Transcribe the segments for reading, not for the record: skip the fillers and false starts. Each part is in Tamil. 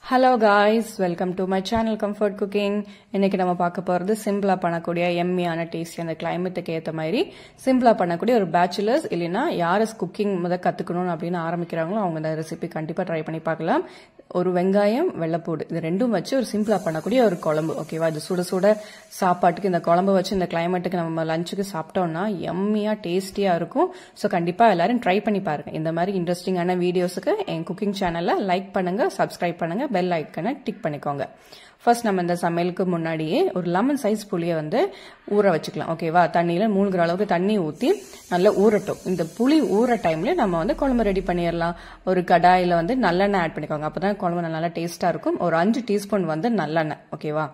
Hello guys, welcome to my channel Comfort Cooking. இன்னைக்கு நம்ம பார்க்க போறது சிம்பிளா பண்ணக்கூடிய எம்மியான டேஸ்டி அந்த கிளைமேட்டுக்கு ஏத்த மாதிரி சிம்பிளா பண்ணக்கூடிய ஒரு பேச்சுலர்ஸ் இல்லனா யாரஸ் குக்கிங் முத கத்துக்கணும் அப்படினு ஆரம்பிக்கறாங்களோ அவங்க இந்த ரெசிபி கண்டிப்பா ட்ரை பண்ணி பார்க்கலாம். ஒரு வெங்காயம் வெள்ளப்பூடு இது ரெண்டும் வச்சு ஒரு சிம்பிளா பண்ணக்கூடிய ஒரு குழம்பு. ஓகேவா? இது சுட சுட சாப்பாட்டுக்கு இந்த குழம்பு வச்சு இந்த கிளைமேட்டுக்கு நம்ம லஞ்சுக்கு சாப்பிட்டோம்னா எம்மியா டேஸ்டியா இருக்கும். சோ கண்டிப்பா எல்லாரும் ட்ரை பண்ணி பாருங்க. இந்த மாதிரி இன்ட்ரஸ்டிங்கான வீடியோஸ்க்கு என் குக்கிங் சேனலை லைக் பண்ணுங்க, சப்ஸ்கிரைப் பண்ணுங்க, பெல் ஐக்கனை டிக் பண்ணிக்கோங்க. ஃபர்ஸ்ட் நம்ம இந்த சமையலுக்கு முன்னாடியே ஒரு லெமன் சைஸ் புளியை வந்து ஊற வச்சுக்கலாம். ஓகேவா? தண்ணியில மூழ்கிற அளவுக்கு தண்ணி ஊற்றி நல்லா ஊறட்டும். இந்த புளி ஊற டைம்ல நம்ம வந்து குழம்பு ரெடி பண்ணிடலாம். ஒரு கடாயில வந்து நல்லெண்ணெய் ஆட் பண்ணிக்கோங்க. அப்பதான் குழம்பு நல்லா டேஸ்டா இருக்கும். ஒரு 5 டீஸ்பூன் வந்து நல்லெண்ணெய். ஓகேவா?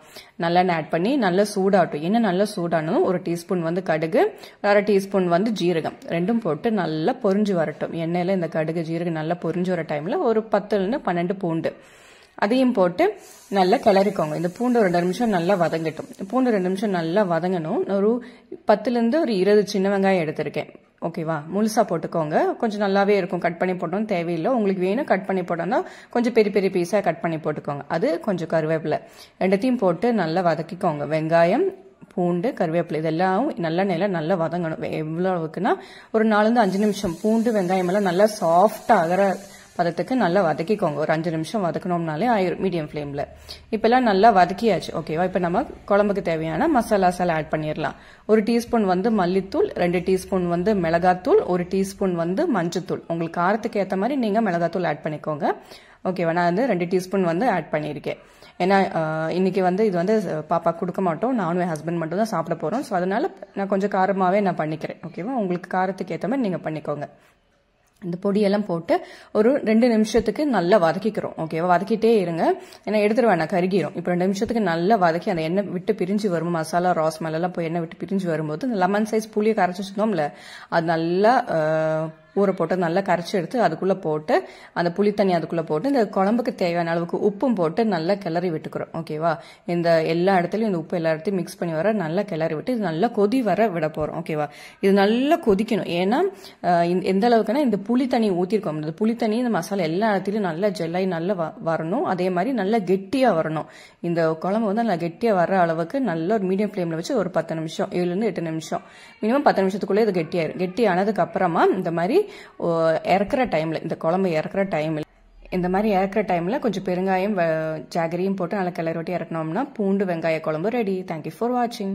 நல்லெண்ணெய் ஆட் பண்ணி நல்லா சூடாட்டும். என்ன நல்லா சூடானும் ஒரு டீஸ்பூன் வந்து கடுகு, 1/2 டீஸ்பூன் வந்து ஜீரகம் ரெண்டும் போட்டு நல்லா பொரிஞ்சு வரட்டும். எண்ணெயில இந்த கடுகு ஜீரகம் நல்லா பொரிஞ்சு வர டைம்ல ஒரு 10 to 12 பூண்டு அதையும் போட்டு நல்லா கிளறிக்கோங்க. இந்த பூண்டு ஒரு 2 நிமிஷம் நல்லா வதங்கட்டும். பூண்டு 2 நிமிஷம் நல்லா வதங்கணும். ஒரு 10 to 20 சின்ன வெங்காயம் எடுத்திருக்கேன். ஓகேவா? முழுசா போட்டுக்கோங்க. கொஞ்சம் நல்லாவே இருக்கும். கட் பண்ணி போட்டோம் தேவையில்லை. உங்களுக்கு வேணும் கட் பண்ணி போட்டோம்னா கொஞ்சம் பெரிய பெரிய பீஸா கட் பண்ணி போட்டுக்கோங்க. அது கொஞ்சம் கருவேப்பிலை ரெண்டத்தையும் போட்டு நல்லா வதக்கிக்கோங்க. வெங்காயம், பூண்டு, கருவேப்பிலை இதெல்லாம் நல்ல நிலை நல்லா வதங்கணும். எவ்வளவு அளவுக்குன்னா ஒரு 4 to 5 நிமிஷம் பூண்டு வெங்காயம் எல்லாம் நல்லா சாஃப்டா ஆகிற பதத்துக்கு நல்லா வதக்கிக்கோங்க. ஒரு 5 நிமிஷம் வதக்கணும்னாலே ஆயிரும் மீடியம் ஃப்ளேம்ல. இப்பெல்லாம் நல்லா வதக்கியாச்சு. ஓகேவா? இப்ப நம்ம குழம்புக்கு தேவையான மசாலாஸ் எல்லாம் ஆட் பண்ணிடலாம். 1 டீஸ்பூன் வந்து மல்லித்தூள், 2 டீஸ்பூன் வந்து மிளகாத்தூள், 1 டீஸ்பூன் வந்து மஞ்சத்தூள். உங்களுக்கு காரத்துக்கு ஏற்ற மாதிரி நீங்க மிளகாத்தூள் ஆட் பண்ணிக்கோங்க. ஓகேவா? நான் வந்து 2 டீஸ்பூன் வந்து ஆட் பண்ணியிருக்கேன். ஏன்னா இன்னைக்கு வந்து இது வந்து பாப்பா கொடுக்க மாட்டோம், நானும் என் ஹஸ்பண்ட் மட்டும் தான் சாப்பிட போறோம். ஸோ அதனால நான் கொஞ்சம் காரமாவே நான் பண்ணிக்கிறேன். ஓகேவா? உங்களுக்கு காரத்துக்கு ஏற்ற மாதிரி நீங்க பண்ணிக்கோங்க. இந்த பொடியெல்லாம் போட்டு ஒரு 2 நிமிஷத்துக்கு நல்லா வதக்கிக்கிறோம். ஓகேவா? வதக்கிட்டே இருங்க. ஏன்னா எடுத்துட்டு வேணாம், கருகிரும். இப்போ 2 நிமிஷத்துக்கு நல்லா வதக்கி அந்த எண்ணெய் விட்டு பிரிஞ்சு வரும். மசாலா ராஸ் எல்லாம் போய் எண்ணெய் விட்டு பிரிஞ்சு வரும்போது இந்த லெமன் சைஸ் புளியை கரைச்சி வச்சிருந்தோம்ல அது நல்லா ஊற போட்டு நல்லா கரைச்சி எடுத்து அதுக்குள்ள போட்டு அந்த புளி தண்ணி அதுக்குள்ள போட்டு இந்த குழம்புக்கு தேவையான அளவுக்கு உப்பும் போட்டு நல்லா கிளறி விட்டுக்கிறோம். ஓகேவா? இந்த எல்லா இடத்துலயும் இந்த உப்பு எல்லா இடத்தையும் மிக்ஸ் பண்ணி வர நல்லா கிளறி விட்டு இது நல்லா கொதி வர விட போறோம். ஓகேவா? இது நல்லா கொதிக்கணும். ஏன்னா எந்த அளவுக்குன்னா இந்த புளி தண்ணி ஊத்திருக்கோம். இந்த புளி தண்ணி இந்த மசாலா எல்லா இடத்துலயும் நல்லா ஜெல்லாய் நல்லா வரணும். அதே மாதிரி நல்லா கெட்டியா வரணும். இந்த குழம்பு வந்து நல்லா கெட்டியா வர அளவுக்கு நல்ல ஒரு மீடியம் ஃபிளேம்ல வச்சு ஒரு 10 நிமிஷம் 7 to 8 நிமிஷம் மினிமம் 10 நிமிஷத்துக்குள்ளே இது கெட்டியாயிரும். கெட்டி ஆனதுக்கு அப்புறமா இந்த மாதிரி இறக்குற டைம்ல இந்த குழம்பு இறக்குற டைம்ல இந்த மாதிரி இறக்குற டைம்ல கொஞ்சம் பெருங்காயம் ஜாகரியும் போட்டு நல்லா கிளறி விட்டு இறக்கணும்னா பூண்டு வெங்காய குழம்பு ரெடி. தேங்க்யூ ஃபார் வாட்சிங்.